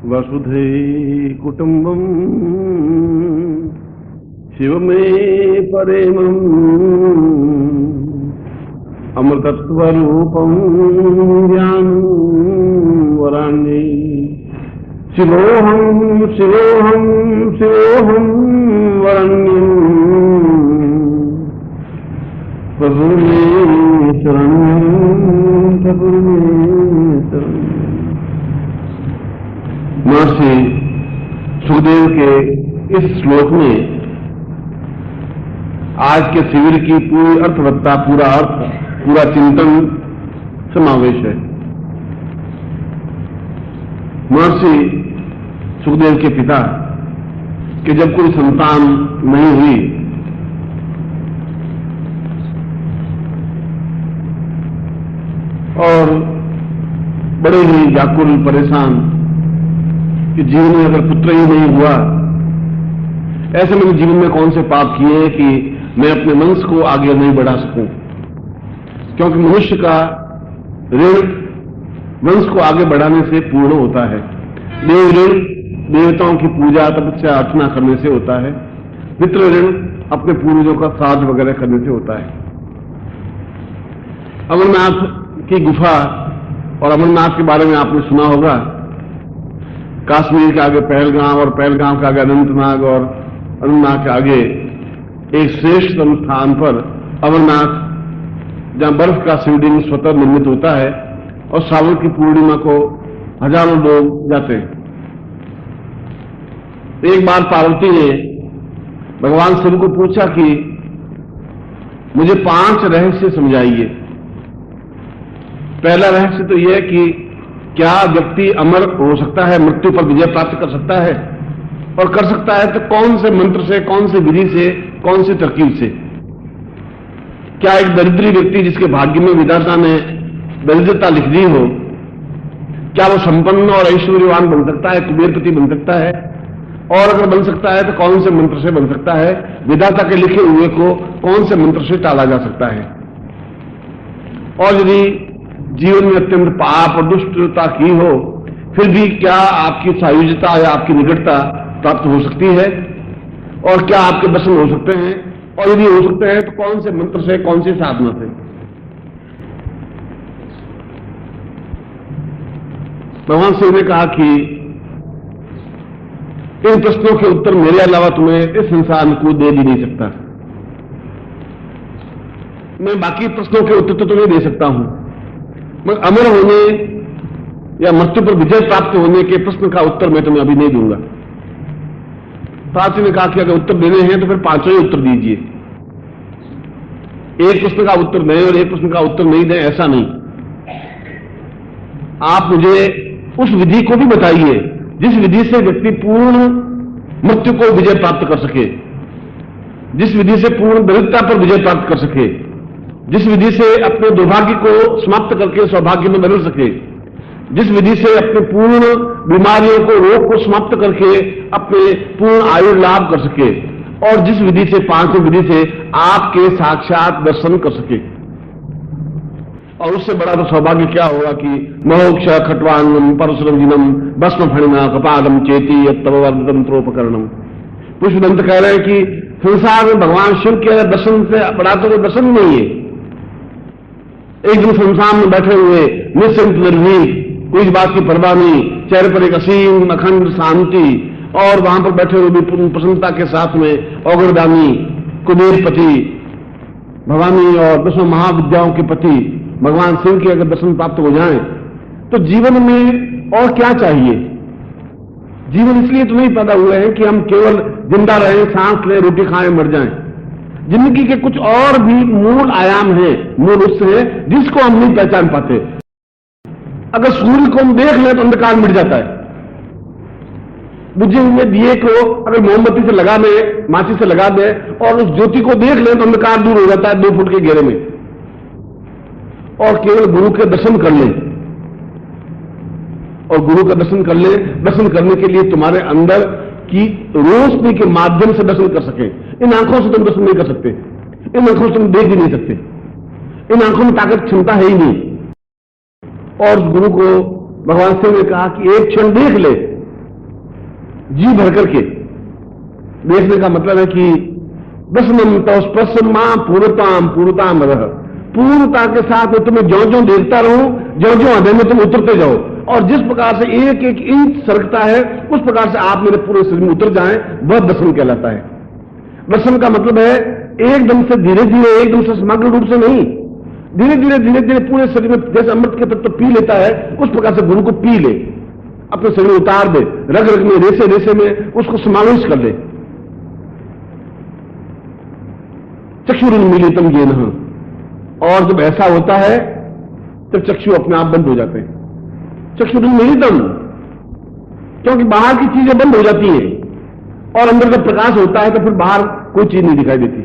वसुधैकुटुम्बं शिवमे परेमम् अमृतत्वरूपं ज्ञानं वराण्ये शिवोऽहं शिवोऽहं शिवोऽहं वरण्यं प्रभुर्मे शरणं प्रभुर्मे शरणं। महर्षि सुखदेव के इस श्लोक में आज के शिविर की पूरी अर्थवत्ता, पूरा अर्थ, पूरा चिंतन समावेश है। महर्षि सुखदेव के पिता कि जब कोई संतान नहीं हुई और बड़े ही व्याकुल परेशान कि जीवन में अगर पुत्र ही नहीं हुआ, ऐसे मैंने जीवन में कौन से पाप किए कि मैं अपने वंश को आगे नहीं बढ़ा सकूं। क्योंकि मनुष्य का ऋण वंश को आगे बढ़ाने से पूर्ण होता है। देव ऋण देवताओं की पूजा तपस्या अर्चना करने से होता है। पितृ ऋण अपने पूर्वजों का श्राद्ध वगैरह करने से होता है। अमरनाथ की गुफा और अमरनाथ के बारे में आपने सुना होगा। कश्मीर के आगे पहलगाम और पहलगाम के आगे अनंतनाग और अनंतनाग के आगे एक श्रेष्ठ स्थान पर अमरनाथ, जहां बर्फ का शिवलिंग स्वतः निर्मित होता है और सावन की पूर्णिमा को हजारों लोग जाते हैं। एक बार पार्वती ने भगवान शिव को पूछा कि मुझे 5 रहस्य समझाइए। पहला रहस्य तो यह कि क्या व्यक्ति अमर हो सकता है, मृत्यु पर विजय प्राप्त कर सकता है, और कर सकता है तो कौन से मंत्र से, कौन से विधि से, कौन सी तरकीब से। क्या एक दरिद्री व्यक्ति जिसके भाग्य में विधाता ने दरिद्रता लिख दी हो, क्या वो संपन्न और ऐश्वर्यवान बन सकता है, कुबेरपति बन सकता है, और अगर बन सकता है तो कौन से मंत्र से बन सकता है, विधाता के लिखे हुए को कौन से मंत्र से टाला जा सकता है। और यदि जीवन में अत्यंत पाप और दुष्टता की हो फिर भी क्या आपकी सायुज्यता या आपकी निकटता प्राप्त हो सकती है, और क्या आपके दर्शन हो सकते हैं, और यदि हो सकते हैं तो कौन से मंत्र से, कौन सी साधना से। भगवान शिव ने कहा कि इन प्रश्नों के उत्तर मेरे अलावा तुम्हें इस संसार को दे भी नहीं सकता। मैं बाकी प्रश्नों के उत्तर तो तुम्हें दे सकता हूं, मगर अमर होने या मृत्यु पर विजय प्राप्त होने के प्रश्न का उत्तर मैं तुम्हें अभी नहीं दूंगा। प्राची ने कहा कि अगर उत्तर देने हैं तो फिर 5 ही उत्तर दीजिए। एक प्रश्न का उत्तर दें और एक प्रश्न का उत्तर नहीं दें, ऐसा नहीं। आप मुझे उस विधि को भी बताइए जिस विधि से व्यक्ति पूर्ण मृत्यु को विजय प्राप्त कर सके, जिस विधि से पूर्ण दरिद्रता पर विजय प्राप्त कर सके, जिस विधि से अपने दुर्भाग्य को समाप्त करके सौभाग्य में बदल सके, जिस विधि से अपने पूर्ण बीमारियों को, रोग को समाप्त करके अपने पूर्ण आयु लाभ कर सके, और जिस विधि से, 5 विधि से आपके साक्षात दर्शन कर सके। और उससे बड़ा तो सौभाग्य क्या होगा कि मोक्ष खट्वांगम परशुरंजिनम भस्म फणिना कपालम चेती यत्तव तंत्रोपकरणम। पुष्पदंत कह रहे हैं कि संसार में भगवान शिव के दर्शन से बड़ा तो दर्शन नहीं है। एक दिन संसार में बैठे हुए निश्चिंत निर्भीक, कोई इस बात की परवाह नहीं, चेहरे पर एक असीम अखंड शांति, और वहां पर बैठे हुए भी प्रसन्नता के साथ में औगरदानी, कुबेरपति, भवानी और 10 महाविद्याओं के पति भगवान शिव के अगर दर्शन प्राप्त हो जाएं तो जीवन में और क्या चाहिए। जीवन इसलिए तो नहीं पैदा हुए हैं कि हम केवल जिंदा रहें, सांस लें, रोटी खाएं, मर जाएं। जिंदगी के कुछ और भी मूल आयाम हैं, मूल उत्स है जिसको हम नहीं पहचान पाते। अगर सूर्य को हम देख लें तो अंधकार मिट जाता है। बुझे हुए दिए को अगर मोमबत्ती से लगा दे, माचिस से लगा दे और उस ज्योति को देख लें तो अंधकार दूर हो जाता है 2 फुट के घेरे में। और केवल गुरु के दर्शन कर लें, और गुरु का दर्शन कर ले। दर्शन करने के लिए तुम्हारे अंदर की रोशनी के माध्यम से दर्शन कर सके। इन आंखों से तुम दर्शन नहीं कर सकते, इन आंखों से तुम देख भी नहीं सकते, इन आंखों में ताकत क्षमता है ही नहीं। और गुरु को भगवान शिव ने कहा कि एक क्षण देख ले, जी भर करके देखने का मतलब है कि दसनम तस्पस्मा पूर्णताम पूर्णताम रह, पूर्णता के साथ में तुम्हें ज्यो ज्यो देखता रहूं, ज्यो ज्यो अध्ययन में तुम उतरते जाओ, और जिस प्रकार से एक एक इंच सरकता है उस प्रकार से आप मेरे पूरे शरीर में उतर जाएं, वह दर्शन कहलाता है। दर्शन का मतलब है एकदम से धीरे धीरे, एकदम से समग्र रूप से नहीं, धीरे धीरे धीरे धीरे पूरे शरीर में जैसे अमृत के तत्व पी लेता है उस प्रकार से गुरु को पी ले, अपने शरीर में उतार दे, रग रग में, रेसे रेसे में उसको समावेश कर ले। चक्षुरुन्मीलितम येन, और जब ऐसा होता है तब चक्षु अपने आप बंद हो जाते हैं। चक्षुरुन्मीलितम, क्योंकि बाहर की चीजें बंद हो जाती हैं और अंदर जब प्रकाश होता है तो फिर बाहर कोई चीज नहीं दिखाई देती।